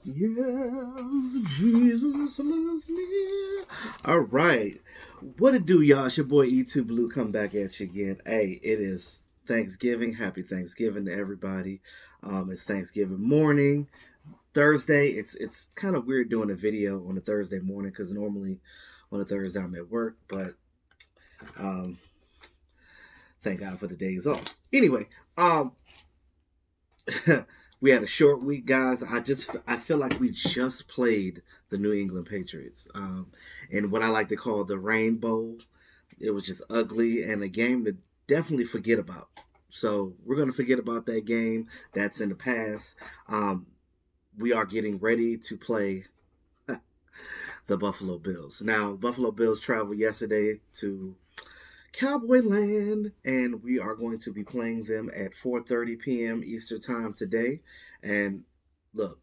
Yeah, Jesus loves me. All right. What it do, y'all? It's your boy E2 Blue come back at you again. Hey, it is Thanksgiving. Happy Thanksgiving to everybody. It's Thanksgiving morning. Thursday. It's kind of weird doing a video on a Thursday morning because normally on a Thursday I'm at work, but um thank God for the days off. Anyway, we had a short week, guys. I feel like we just played the New England Patriots, in what I like to call the Rainbow. It was just ugly and a game to definitely forget about. So we're gonna forget about that game. That's in the past. We are getting ready to play the Buffalo Bills. Now, Buffalo Bills traveled yesterday to Cowboy Land, and we are going to be playing them at 4:30 p.m. Eastern Time today. And look,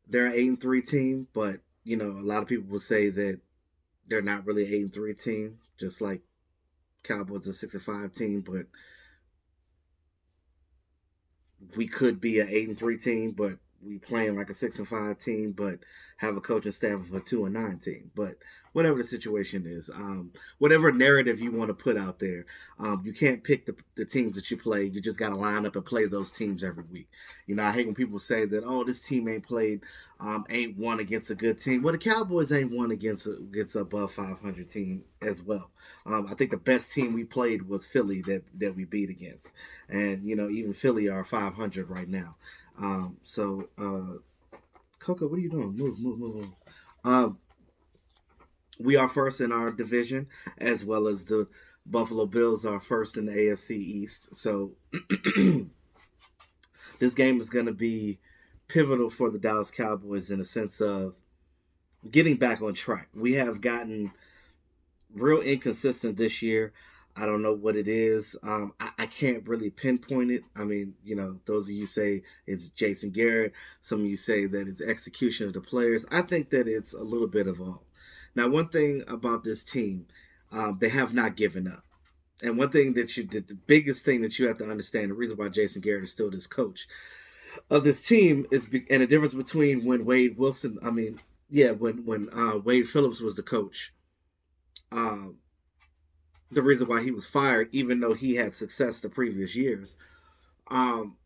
they're an 8-3 team, but a lot of people will say that they're not really an 8-3 team, just like Cowboys a 6-5 team. But we could be an 8-3 team, but we playing like a 6-5 team, but have a coaching staff of a 2-9 team. But whatever the situation is, whatever narrative you want to put out there, you can't pick the teams that you play. You just got to line up and play those teams every week. I hate when people say that, oh, this team ain't played, ain't won against a good team. Well, the Cowboys ain't won against above 500 team as well. I think the best team we played was Philly that we beat against, and even Philly are 500 right now. Coco, what are you doing? Move, move, move, move. Um, we are first in our division, as well as the Buffalo Bills are first in the AFC East. So this game is going to be pivotal for the Dallas Cowboys in a sense of getting back on track. We have gotten real inconsistent this year. I don't know what it is. I can't really pinpoint it. I mean, those of you say it's Jason Garrett. Some of you say that it's execution of the players. I think that it's a little bit of all. Now, one thing about this team, they have not given up. And one thing the biggest thing that you have to understand, the reason why Jason Garrett is still this coach of this team is, and the difference between when Wade Phillips was the coach, um, the reason why he was fired, even though he had success the previous years, um,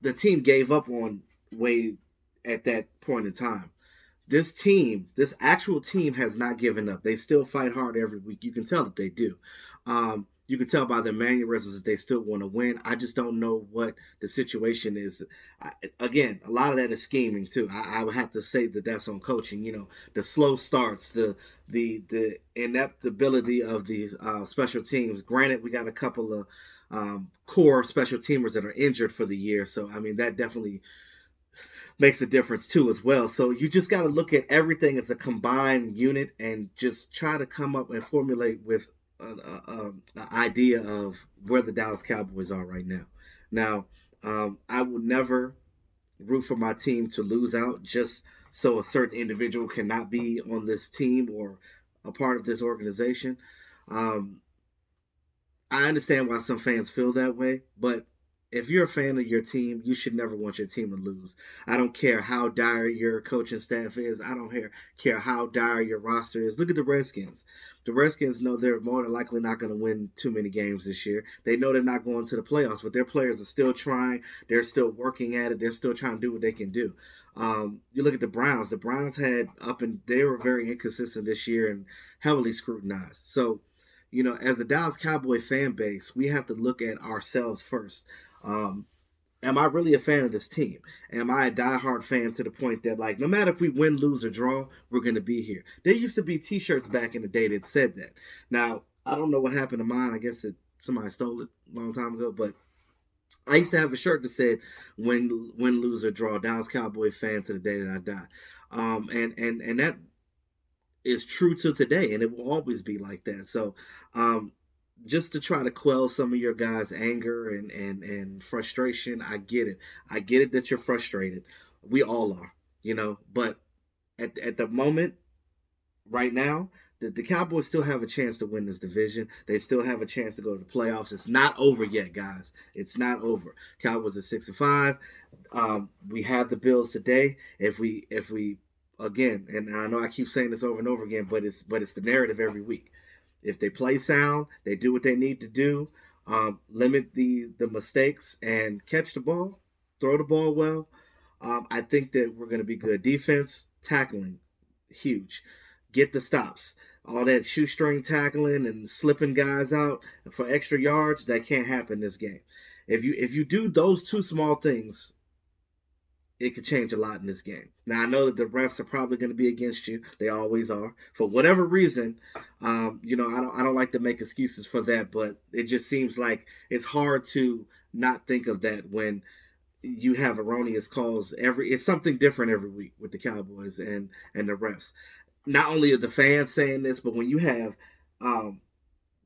the team gave up on Wade at that point in time. This actual team has not given up. They still fight hard every week. You can tell that they do. You can tell by their mannerisms that they still want to win. I just don't know what the situation is. Again, a lot of that is scheming too. I would have to say that that's on coaching. The slow starts, the ineptability of these special teams. Granted, we got a couple of core special teamers that are injured for the year, so I mean that definitely makes a difference too as well. So you just got to look at everything as a combined unit and just try to come up and formulate with an idea of where the Dallas Cowboys are right now. Now, I would never root for my team to lose out just so a certain individual cannot be on this team or a part of this organization. Um, I understand why some fans feel that way, but if you're a fan of your team, you should never want your team to lose. I don't care how dire your coaching staff is. I don't care how dire your roster is. Look at the Redskins. The Redskins know they're more than likely not going to win too many games this year. They know they're not going to the playoffs, but their players are still trying. They're still working at it. They're still trying to do what they can do. You look at the Browns. The Browns they were very inconsistent this year and heavily scrutinized. So, as a Dallas Cowboy fan base, we have to look at ourselves first. Um, am I really a fan of this team? Am I a diehard fan to the point that, like, no matter if we win, lose, or draw, we're going to be here? There used to be T-shirts back in the day that said that. Now, I don't know what happened to mine. I guess somebody stole it a long time ago, but I used to have a shirt that said "Win, lose, or draw." Dallas Cowboy fan to the day that I die. And that is true to today, and it will always be like that. So, just to try to quell some of your guys' anger and frustration, I get it. I get it that you're frustrated. We all are, but at the moment, right now, The Cowboys still have a chance to win this division. They still have a chance to go to the playoffs. It's not over yet, guys. It's not over. Cowboys are 6-5. We have the Bills today. If we again, and I know I keep saying this over and over again, but it's the narrative every week. If they play sound, they do what they need to do, limit the mistakes and catch the ball, throw the ball well. I think that we're going to be good. Defense, tackling, huge. Get the stops. All that shoestring tackling and slipping guys out for extra yards, that can't happen this game. If you do those two small things, it could change a lot in this game. Now I know that the refs are probably going to be against you. They always are for whatever reason. I don't like to make excuses for that, but it just seems like it's hard to not think of that when you have erroneous calls. It's something different every week with the Cowboys and the refs. Not only are the fans saying this, but when you have um,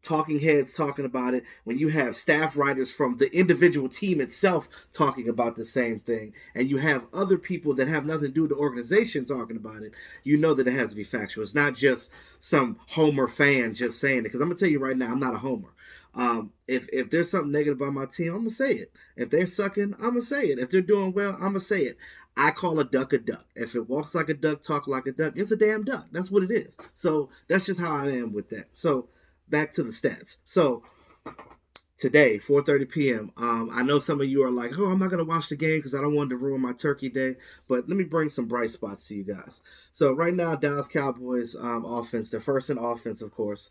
talking heads talking about it, when you have staff writers from the individual team itself talking about the same thing, and you have other people that have nothing to do with the organization talking about it, you know that it has to be factual. It's not just some homer fan just saying it. Because I'm gonna tell you right now, I'm not a homer. If there's something negative about my team, I'm gonna say it. If they're sucking, I'm gonna say it. If they're doing well, I'm gonna say it. I call a duck a duck. If it walks like a duck, talk like a duck, it's a damn duck. That's what it is. So that's just how I am with that. So back to the stats. So today, 4:30 p.m. I know some of you are like, "Oh, I'm not gonna watch the game because I don't want to ruin my turkey day." But let me bring some bright spots to you guys. So right now, Dallas Cowboys offense. They're first in offense, of course.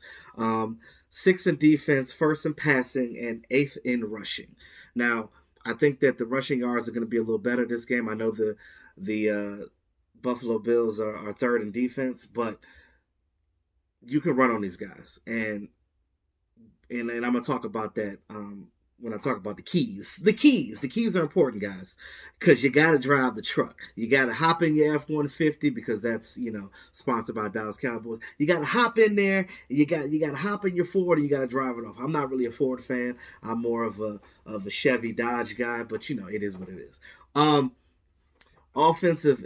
Sixth in defense, first in passing, and eighth in rushing. Now, I think that the rushing yards are going to be a little better this game. I know the Buffalo Bills are third in defense, but you can run on these guys, and I'm gonna talk about that when I talk about the keys. The keys are important, guys, because you got to drive the truck. You got to hop in your F-150 because that's sponsored by Dallas Cowboys. You got to hop in there. You got to hop in your Ford and you got to drive it off. I'm not really a Ford fan. I'm more of a Chevy Dodge guy, but it is what it is. Offensive.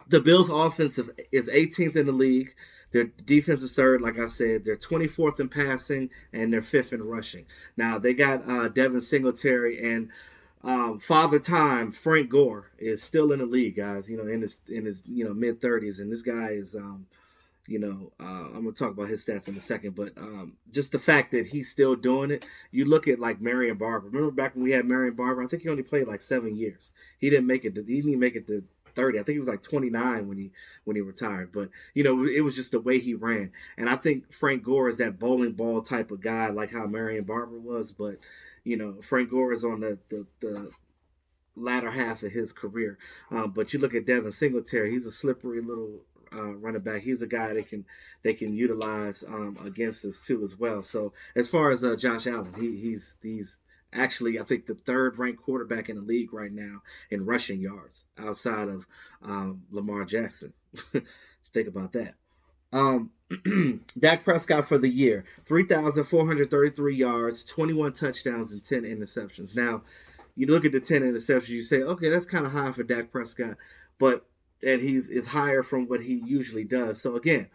The Bills' offensive is 18th in the league. Their defense is third, like I said. They're 24th in passing, and they're fifth in rushing. Now, they got Devin Singletary, and Father Time, Frank Gore, is still in the league, guys, in his mid-30s. And this guy is, I'm going to talk about his stats in a second. But just the fact that he's still doing it, you look at, like, Marion Barber. Remember back when we had Marion Barber? I think he only played, like, 7 years. He didn't even make it to 30. I think he was like 29 when he retired. But it was just the way he ran. And I think Frank Gore is that bowling ball type of guy, like how Marion Barber was. But Frank Gore is on the latter half of his career. But you look at Devin Singletary; he's a slippery little running back. He's a guy they can utilize against us too as well. So as far as Josh Allen, he's actually, I think the third ranked quarterback in the league right now in rushing yards outside of Lamar Jackson. Think about that. Um, Dak Prescott for the year, 3,433 yards, 21 touchdowns, and 10 interceptions. Now, you look at the 10 interceptions, you say, okay, that's kind of high for Dak Prescott, and is higher from what he usually does. So again,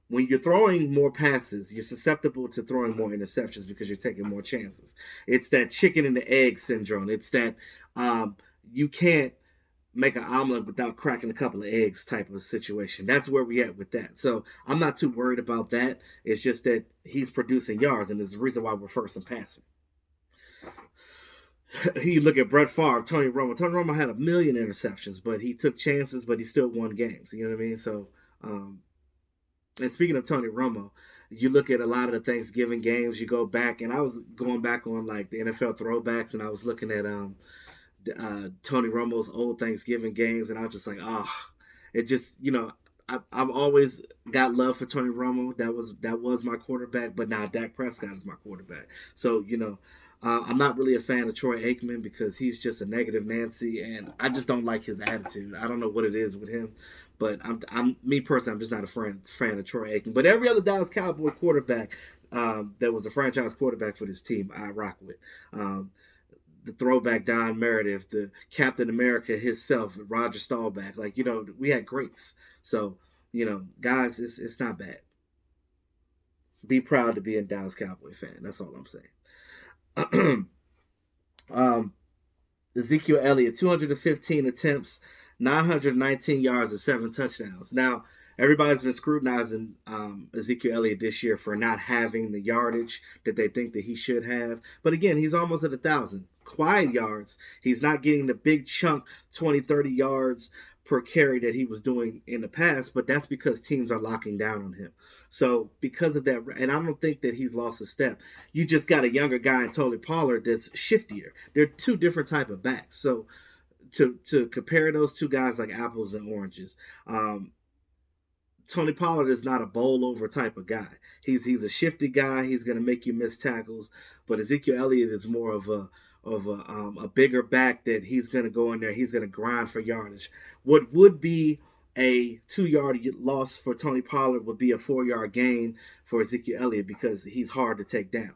when you're throwing more passes, you're susceptible to throwing more interceptions because you're taking more chances. It's that chicken and the egg syndrome. It's that you can't make an omelet without cracking a couple of eggs type of situation. That's where we at with that. So I'm not too worried about that. It's just that he's producing yards, and there's a reason why we're first in passing. You look at Brett Favre, Tony Romo. Tony Romo had 1,000,000 interceptions, but he took chances, but he still won games. You know what I mean? So, and speaking of Tony Romo, you look at a lot of the Thanksgiving games. You go back, and I was going back on like the NFL throwbacks, and I was looking at Tony Romo's old Thanksgiving games, and I was just like, it just I've always got love for Tony Romo. That was my quarterback, but now Dak Prescott is my quarterback. So I'm not really a fan of Troy Aikman because he's just a negative Nancy, and I just don't like his attitude. I don't know what it is with him, but I'm me personally, I'm just not a fan of Troy Aikman. But every other Dallas Cowboy quarterback that was a franchise quarterback for this team, I rock with. The throwback Don Meredith, the Captain America himself, Roger Staubach. Like we had greats. So guys, it's not bad. Be proud to be a Dallas Cowboy fan. That's all I'm saying. um, Ezekiel Elliott, 215 attempts, 919 yards, and 7 touchdowns. Now, everybody's been scrutinizing Ezekiel Elliott this year for not having the yardage that they think that he should have. But again, he's almost at 1,000 quiet yards. He's not getting the big chunk 20, 30 yards per carry that he was doing in the past, but that's because teams are locking down on him. So because of that, and I don't think that he's lost a step. You just got a younger guy in Tony Pollard that's shiftier. They're two different type of backs. So to compare those two guys like apples and oranges, Tony Pollard is not a bowl over type of guy. He's a shifty guy. He's going to make you miss tackles. But Ezekiel Elliott is more of a bigger back that he's going to go in there. He's going to grind for yardage. What would be a 2-yard loss for Tony Pollard would be a 4-yard gain for Ezekiel Elliott because he's hard to take down.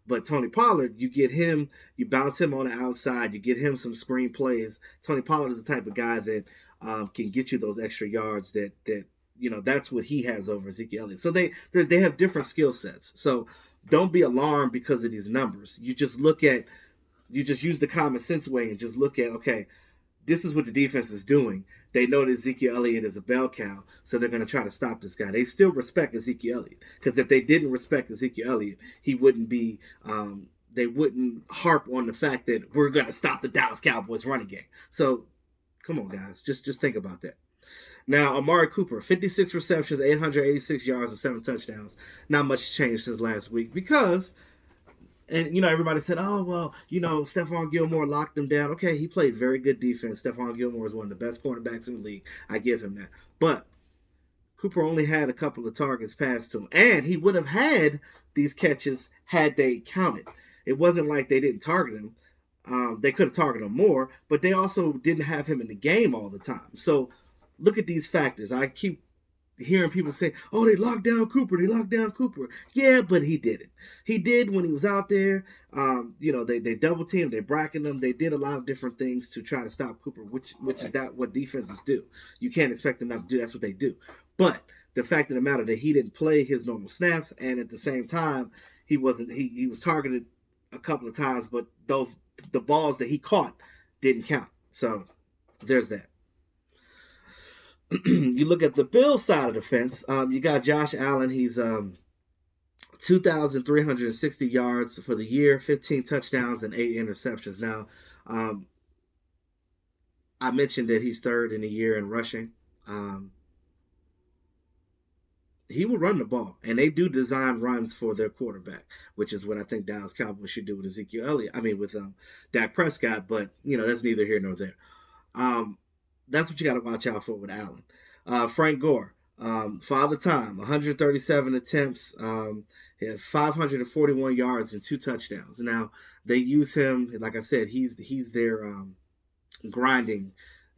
But Tony Pollard, you get him, you bounce him on the outside, you get him some screen plays. Tony Pollard is the type of guy that can get you those extra yards that that's what he has over Ezekiel Elliott. So they have different skill sets. So don't be alarmed because of these numbers. You just use the common sense way and just look at, okay, this is what the defense is doing. They know that Ezekiel Elliott is a bell cow, so they're going to try to stop this guy. They still respect Ezekiel Elliott because if they didn't respect Ezekiel Elliott, he wouldn't be. They wouldn't harp on the fact that we're going to stop the Dallas Cowboys running game. So, come on, guys, just think about that. Now, Amari Cooper, 56 receptions, 886 yards, and 7 touchdowns. Not much changed since last week because. And, everybody said, oh, well, Stephon Gilmore locked him down. Okay, he played very good defense. Stephon Gilmore is one of the best cornerbacks in the league. I give him that. But Cooper only had a couple of targets passed to him. And he would have had these catches had they counted. It wasn't like they didn't target him. They could have targeted him more, but they also didn't have him in the game all the time. So look at these factors. I keep hearing people say, oh, they locked down Cooper. Yeah, but he did it. He did when he was out there. They double teamed, they bracketed him. They did a lot of different things to try to stop Cooper, which is that what defenses do. You can't expect them not to do. That's what they do. But the fact of the matter that he didn't play his normal snaps, and at the same time, he was targeted a couple of times, but the balls that he caught didn't count. So there's that. You look at the Bills side of the fence. You got Josh Allen. He's 2,360 yards for the year, 15 touchdowns, and 8 interceptions. Now, I mentioned that he's third in the year in rushing. He will run the ball, and they do design runs for their quarterback, which is what I think Dallas Cowboys should do with Ezekiel Elliott. with Dak Prescott, but that's neither here nor there. That's what you got to watch out for with Allen. Frank Gore, Father Time, 137 attempts, he had 541 yards and 2 touchdowns. Now, they use him, like I said, he's their grinding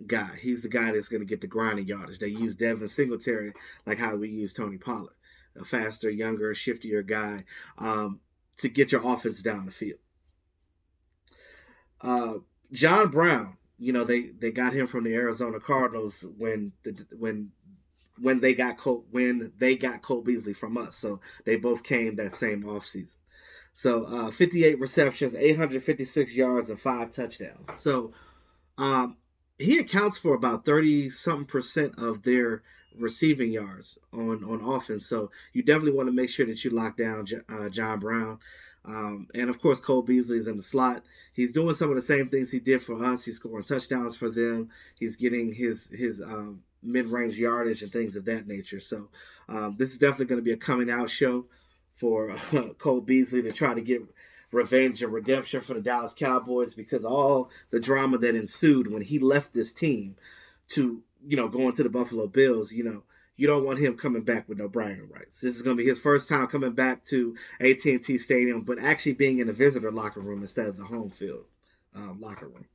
guy. He's the guy that's going to get the grinding yardage. They use Devin Singletary like how we use Tony Pollard, a faster, younger, shiftier guy to get your offense down the field. John Brown, they got him from the Arizona Cardinals when they got Cole Beasley from us. So they both came that same offseason. So 58 receptions, 856 yards, and 5 touchdowns. So he accounts for about 30-something% of their receiving yards on offense. So you definitely want to make sure that you lock down John Brown. And of course, Cole Beasley is in the slot. He's doing some of the same things he did for us. He's scoring touchdowns for them. He's getting his mid-range yardage and things of that nature. So this is definitely going to be a coming out show for Cole Beasley to try to get revenge and redemption for the Dallas Cowboys because all the drama that ensued when he left this team to go into the Buffalo Bills. You don't want him coming back with no bragging rights. This is going to be his first time coming back to AT&T Stadium, but actually being in the visitor locker room instead of the home field locker room,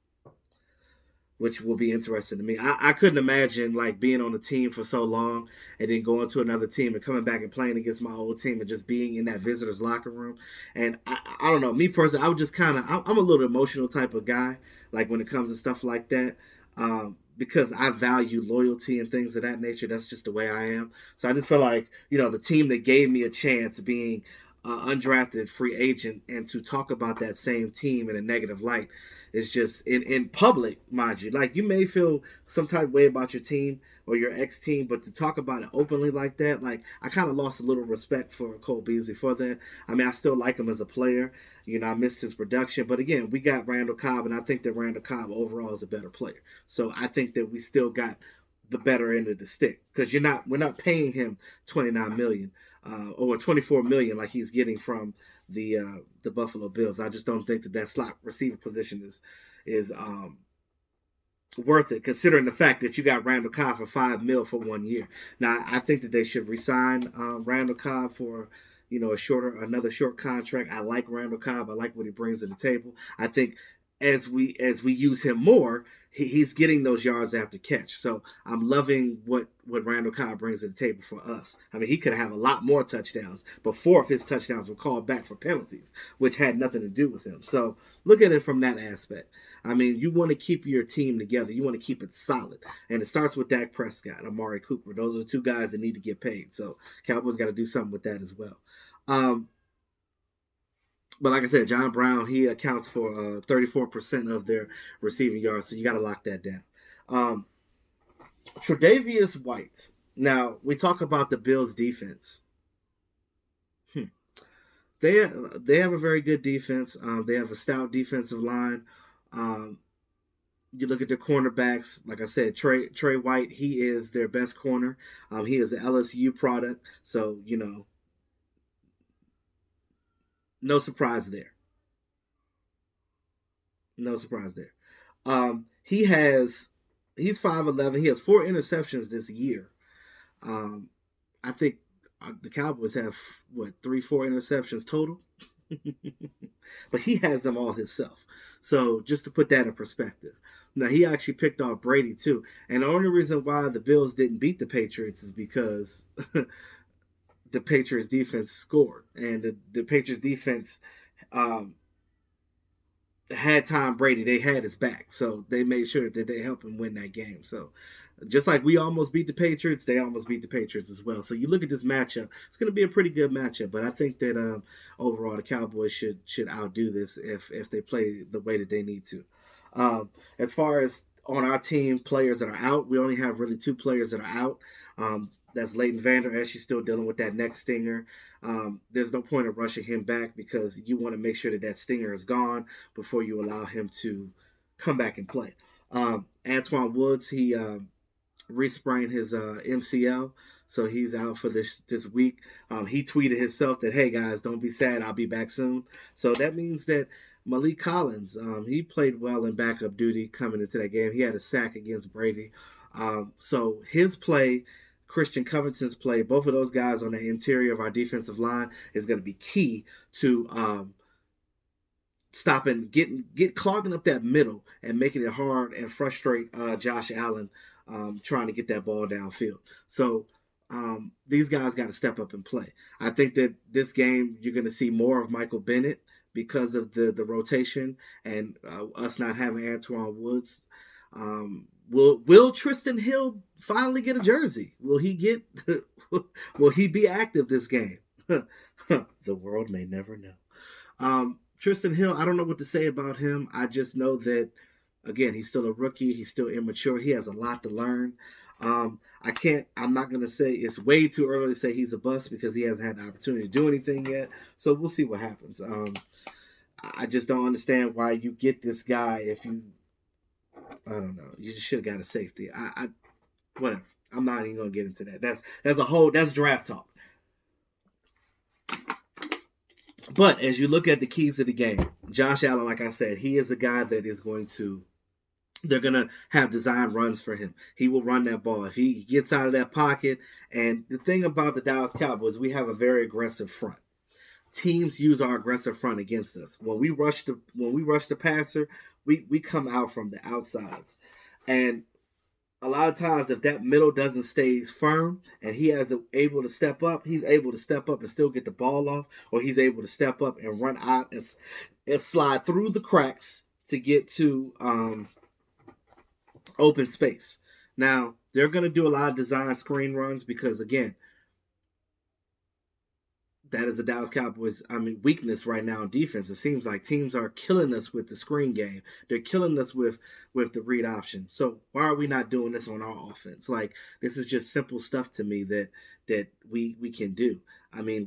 which will be interesting to me. I couldn't imagine being on a team for so long and then going to another team and coming back and playing against my old team and just being in that visitor's locker room. And I don't know, me personally, I would just I'm a little emotional type of guy, when it comes to stuff like that. because I value loyalty and things of that nature. That's just the way I am. So I just feel like, the team that gave me a chance being undrafted free agent, and to talk about that same team in a negative light is just in public, mind you. Like, you may feel some type of way about your team or your ex team, but to talk about it openly like that, like, I kind of lost a little respect for Cole Beasley for that. I mean, I still like him as a player. I missed his production, but again, we got Randall Cobb, and I think that Randall Cobb overall is a better player. So I think that we still got the better end of the stick, because we're not paying him $29 million or $24 million like he's getting from the Buffalo Bills. I just don't think that slot receiver position is worth it, considering the fact that you got Randall Cobb for $5 million for 1 year. Now, I think that they should resign Randall Cobb for another short contract. I like Randall Cobb. I like what he brings to the table. I think as we use him more, he's getting those yards after catch. So I'm loving what Randall Cobb brings to the table for us. I mean, he could have a lot more touchdowns, but 4 of his touchdowns were called back for penalties, which had nothing to do with him. So look at it from that aspect. I mean, you want to keep your team together. You want to keep it solid. And it starts with Dak Prescott, Amari Cooper. Those are the 2 guys that need to get paid. So Cowboys got to do something with that as well. But like I said, John Brown, he accounts for 34% of their receiving yards, so you got to lock that down. Tre'Davious White. Now, we talk about the Bills' defense. They have a very good defense. They have a stout defensive line. You look at their cornerbacks. Like I said, Trey White, he is their best corner. He is an LSU product, so no surprise there. No surprise there. He's 5'11". He has 4 interceptions this year. I think the Cowboys have 3-4 interceptions total, but he has them all himself. So just to put that in perspective. Now, he actually picked off Brady too, and the only reason why the Bills didn't beat the Patriots is because the Patriots defense scored, and the Patriots defense had Tom Brady. They had his back, so they made sure that they helped him win that game. So just like we almost beat the Patriots, they almost beat the Patriots as well. So you look at this matchup, it's going to be a pretty good matchup, but I think that overall the Cowboys should outdo this if they play the way that they need to. As far as on our team, players that are out, we only have really 2 players that are out. That's Leighton Vander Esch. She's still dealing with that neck stinger. There's no point in rushing him back, because you want to make sure that stinger is gone before you allow him to come back and play. Antoine Woods, he re-sprained his MCL, so he's out for this week. He tweeted himself that, hey guys, don't be sad, I'll be back soon. So that means that Malik Collins, he played well in backup duty coming into that game. He had a sack against Brady. So his play, Christian Covington's play, both of those guys on the interior of our defensive line is going to be key to stopping, clogging up that middle and making it hard and frustrate Josh Allen trying to get that ball downfield. So these guys got to step up and play. I think that this game you're going to see more of Michael Bennett because of the rotation and us not having Antoine Woods. Will Tristan Hill finally get a jersey? Will he be active this game? The world may never know. Tristan Hill, I don't know what to say about him. I just know that, again, he's still a rookie. He's still immature. He has a lot to learn. I'm not going to say it's way too early to say he's a bust because he hasn't had the opportunity to do anything yet. So we'll see what happens. I just don't understand why you get this guy if you, I don't know. You just should have got a safety. Whatever. I'm not even going to get into that. That's draft talk. But as you look at the keys of the game, Josh Allen, like I said, he is a guy that is they're going to have design runs for him. He will run that ball. If he gets out of that pocket, and the thing about the Dallas Cowboys, we have a very aggressive front. Teams use our aggressive front against us. When we rush the passer, we come out from the outsides. And a lot of times, if that middle doesn't stay firm and he is able to step up, he's able to step up and still get the ball off, or he's able to step up and run out and slide through the cracks to get to open space. Now, they're going to do a lot of design screen runs because, again, that is the Dallas Cowboys, weakness right now in defense. It seems like teams are killing us with the screen game. They're killing us with the read option. So why are we not doing this on our offense? Like, this is just simple stuff to me that we can do.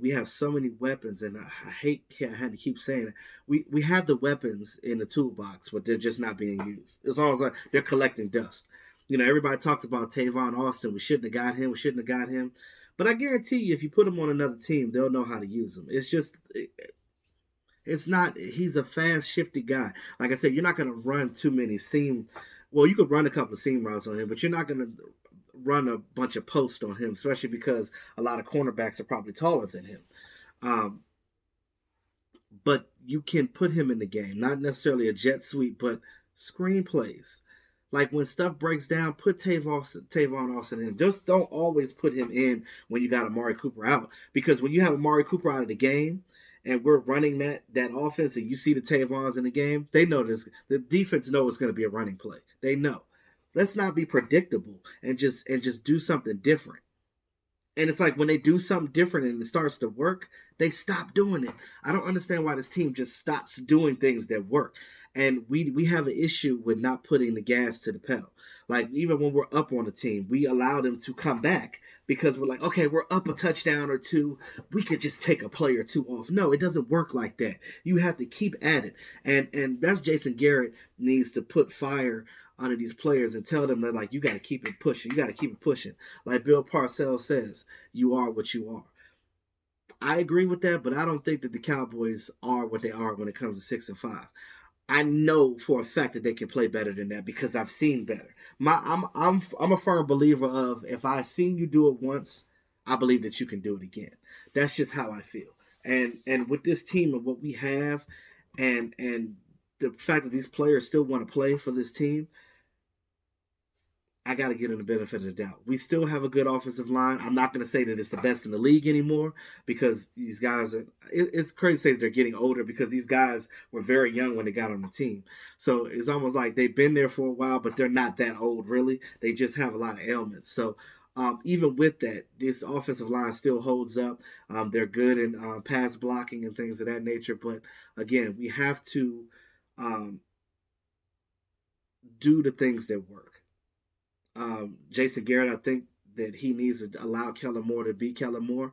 We have so many weapons, and I had to keep saying it. We have the weapons in the toolbox, but they're just not being used. It's almost like they're collecting dust. Everybody talks about Tavon Austin. We shouldn't have got him. We shouldn't have got him. But I guarantee you, if you put him on another team, they'll know how to use him. It's not, he's a fast, shifty guy. Like I said, you're not going to run too many seam. Well, you could run a couple of seam routes on him, but you're not going to run a bunch of posts on him, especially because a lot of cornerbacks are probably taller than him. But you can put him in the game, not necessarily a jet sweep, but screenplays. Like when stuff breaks down, put Tavon Austin in. Just don't always put him in when you got Amari Cooper out. Because when you have Amari Cooper out of the game and we're running that offense and you see the Tavons in the game, they know this. The defense knows it's going to be a running play. They know. Let's not be predictable and just do something different. And it's like when they do something different and it starts to work, they stop doing it. I don't understand why this team just stops doing things that work. And we have an issue with not putting the gas to the pedal. Like even when we're up on a team, we allow them to come back because we're like, okay, we're up a touchdown or two. We could just take a play or two off. No, it doesn't work like that. You have to keep at it. And that's Jason Garrett needs to put fire under these players and tell them that, like, you got to keep it pushing. You got to keep it pushing. Like Bill Parcells says, you are what you are. I agree with that, but I don't think that the Cowboys are what they are when it comes to 6-5. I know for a fact that they can play better than that because I've seen better. I'm a firm believer of if I've seen you do it once, I believe that you can do it again. That's just how I feel. And with this team and what we have, and the fact that these players still want to play for this team, I got to give them the benefit of the doubt. We still have a good offensive line. I'm not going to say that it's the best in the league anymore because these guys are. It's crazy to say that they're getting older because these guys were very young when they got on the team. So it's almost like they've been there for a while, but they're not that old really. They just have a lot of ailments. So even with that, this offensive line still holds up. They're good in pass blocking and things of that nature. But again, we have to do the things that work. Jason Garrett, I think that he needs to allow Kellen Moore to be Kellen Moore.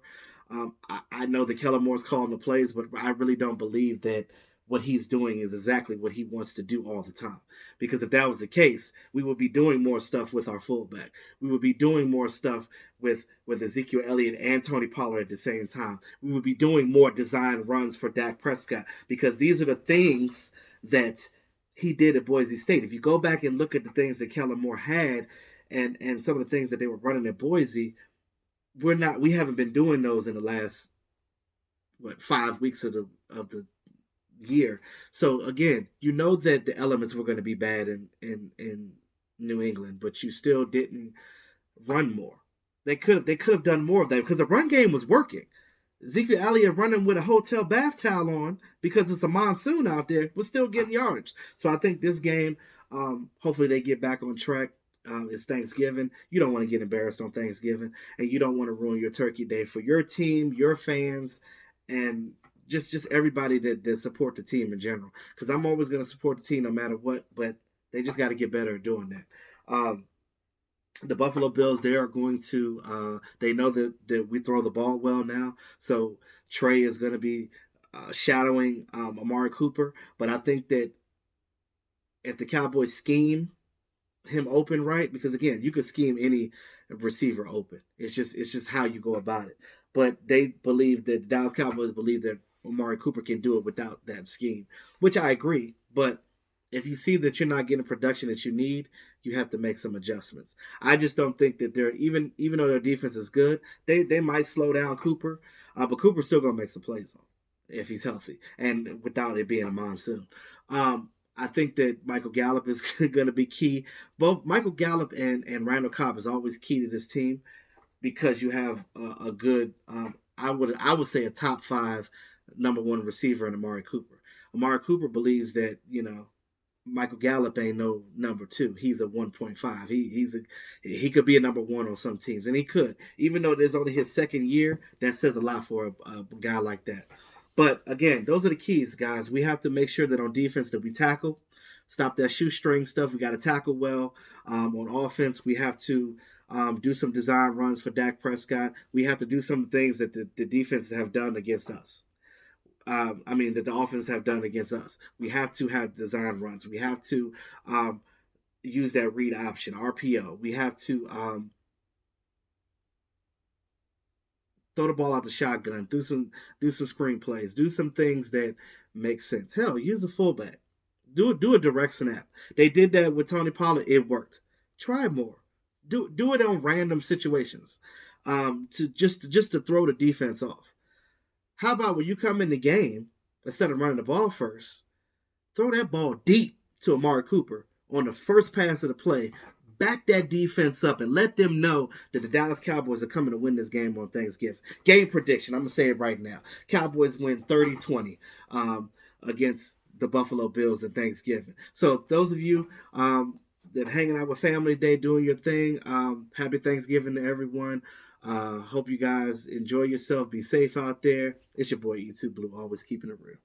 I know that Kellen Moore's calling the plays, but I really don't believe that what he's doing is exactly what he wants to do all the time. Because if that was the case, we would be doing more stuff with our fullback. We would be doing more stuff with Ezekiel Elliott and Tony Pollard at the same time. We would be doing more design runs for Dak Prescott because these are the things that he did at Boise State. If you go back and look at the things that Kellen Moore had and some of the things that they were running at Boise, we haven't been doing those in the last 5 weeks of the year. So again, you know that the elements were going to be bad in New England, but you still didn't run more. They could have done more of that because the run game was working. Ezekiel Elliott running with a hotel bath towel on because it's a monsoon out there was still getting yards. So I think this game, hopefully they get back on track. It's Thanksgiving. You don't want to get embarrassed on Thanksgiving, and you don't want to ruin your turkey day for your team, your fans, and just everybody that support the team in general. Because I'm always going to support the team no matter what, but they just got to get better at doing that. The Buffalo Bills, they are going to, they know that we throw the ball well now. So Trey is going to be shadowing Amari Cooper. But I think that if the Cowboys scheme him open right, because again, you could scheme any receiver open. It's just how you go about it. But they believe that the Dallas Cowboys believe that Amari Cooper can do it without that scheme, which I agree. But if you see that you're not getting production that you need, you have to make some adjustments. I just don't think that they're even though their defense is good, they might slow down Cooper, but Cooper's still gonna make some plays on if he's healthy and without it being a monsoon. I think that Michael Gallup is going to be key. Both Michael Gallup and Randall Cobb is always key to this team because you have a good, I would say a top 5 number 1 receiver in Amari Cooper. Amari Cooper believes that Michael Gallup ain't no number two. He's a 1.5. He could be a number one on some teams, and he could. Even though this only his second year, that says a lot for a guy like that. But again, those are the keys, guys. We have to make sure that on defense that we tackle, stop that shoestring stuff. We got to tackle well. On offense, we have to do some design runs for Dak Prescott. We have to do some things that the defenses have done against us. That the offense have done against us. We have to have design runs. We have to use that read option, RPO. We have to throw the ball out the shotgun, do some screen plays, do some things that make sense. Hell, use a fullback. Do a direct snap. They did that with Tony Pollard. It worked. Try more. Do it on random situations. To just to throw the defense off. How about when you come in the game, instead of running the ball first, throw that ball deep to Amari Cooper on the first pass of the play, back that defense up, and let them know that the Dallas Cowboys are coming to win this game on Thanksgiving. Game prediction, I'm going to say it right now. Cowboys win 30-20 against the Buffalo Bills at Thanksgiving. So those of you that are hanging out with family today, doing your thing, happy Thanksgiving to everyone. Hope you guys enjoy yourself. Be safe out there. It's your boy E2 Blue, always keeping it real.